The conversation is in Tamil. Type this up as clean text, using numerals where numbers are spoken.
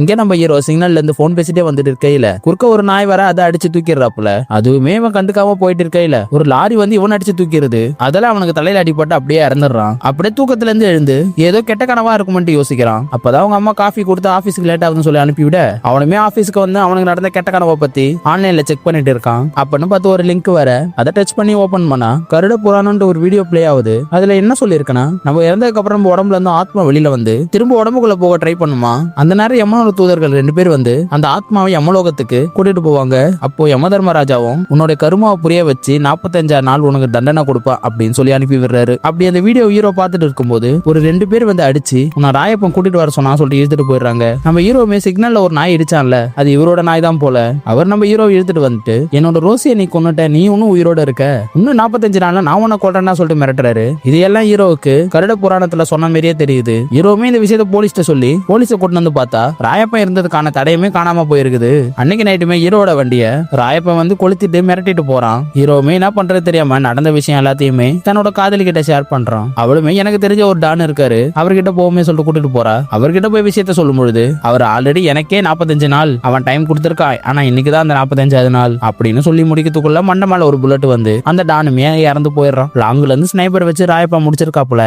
இங்க நம்ம ஹீரோ சிக்னல்ல இருந்து போன் பேசிட்டே வந்துட்டு இருக்கையில குறுக்க ஒரு நாய் வர அதை அடிச்சு தூக்கிடுறாப்புல. அதுவுமே இவன் கண்டுக்காம போயிட்டு இருக்கையில ஒரு லாரி வந்து இவன் அடிச்சு தூக்கிடுது. அதெல்லாம் அவனுக்கு தலையில அடிபட்டு அப்படியே இறந்துடுறான். அப்படியே தூக்கத்துல இருந்து எழுந்து ஏதோ கெட்ட கனவா இருக்கும்னு யோசிக்கிறான். அப்பதான் அவங்க அம்மா காஃபி கொடுத்து ஆபீஸ்க்கு லேட் ஆகுதுன்னு சொல்லி அனுப்பிவிட அவனுமே ஆபீஸ்க்கு வந்து அவனுக்கு நடந்த கெட்ட கனவை பத்தி ஆன்லைன்ல செக் பண்ணிட்டு இருக்கான். அப்படின்னு பார்த்து ஒரு லிங்க் வர அதை டச் பண்ணி ஓபன் பண்ணா கருட புராணம்ன்ற ஒரு வீடியோ பிளே ஆகுது. அதுல என்ன சொல்லிருக்கனா, நம்ம இறந்ததுக்கு அப்புறம் நம்ம உடம்புல இருந்து ஆத்மா வெளியில வந்து திரும்ப உடம்புக்குள்ள போக ட்ரை பண்ணுமா. அந்த நேரம் யமனோட தூதர்கள் 2 பேர் வந்து அந்த ஆத்மாவை யமலோகத்துக்கு கூட்டிட்டு போவாங்க. அப்போ யம தர்மராஜாவும் உன்னோட கருமாவை புரிய வச்சு 45 நாள் உனக்கு தண்டனை கொடுப்பா அப்படின்னு சொல்லி அனுப்பி விடுறாரு. அப்படி அந்த வீடியோ ஹீரோ பார்த்துட்டு இருக்கும்போது ஒரு 2 பேர் வந்து அடிச்சு உன்னை ராயப்பன் கூட்டிட்டு வர சொன்னா சொல்லிட்டு இழுத்துட்டு போயிடுறாங்க. நம்ம ஹீரோமே சிக்னல்ல ஒரு நாய் இடிச்சான்ல, அது இவரோட நாய் தான் போல. அவர் நம்ம ஹீரோ இழுத்துட்டு வந்துட்டு என்னோட ரோசியை நீ கொன்னுட்ட, நீ ஒன்னும் உயிரோட இருக்க, இன்னும் 45 நாள்ல நான் உன்னை கொல்றேன்னா சொல்லிட்டு மிரட்டுறாரு. இதையெல்லாம் ஹீரோவுக்கு கருட புராணத்துல சொன்ன மாதிரியே தெரியுது. ஹீரோமே இந்த விஷயத்த போலீஸ்ட சொல்லி போலீஸை கூட்டு வந்து பார்த்தா ராயப்பன் இருந்ததுக்கான தடையுமே காணாம போயிருக்குது. அன்னைக்கு நைட்டுமே ஹீரோட வண்டிய ராயப்பன் வந்து கொளுத்திட்டு மிரட்டிட்டு போறான். ஹீரோமே என்ன பண்றது தெரியாம நடந்த விஷயம் எல்லாத்தையுமே தன்னோட காதலி கிட்ட ஷேர் பண்றான். அவளுமே எனக்கு தெரிஞ்ச ஒரு டான் இருக்காரு, அவர்கிட்ட போவோமே சொல்லிட்டு கூட்டிட்டு போறா. அவர்கிட்ட போய் விஷயத்த சொல்லும் பொழுது அவர் ஆல்ரெடி எனக்கே 45 நாள் அவன் டைம் கொடுத்திருக்கான், ஆனா இன்னைக்குதான் அந்த 45வது நாள் அப்படின்னு சொல்லி முடிக்கிறதுக்குள்ள மண்டை மேல ஒரு புல்லட் வந்து அந்த டானுமே இறந்து போயிடுறான். லாங்குல இருந்து ஸ்னைப்பர் வச்சு ராயப்பா முடிச்சிருக்காப்புல.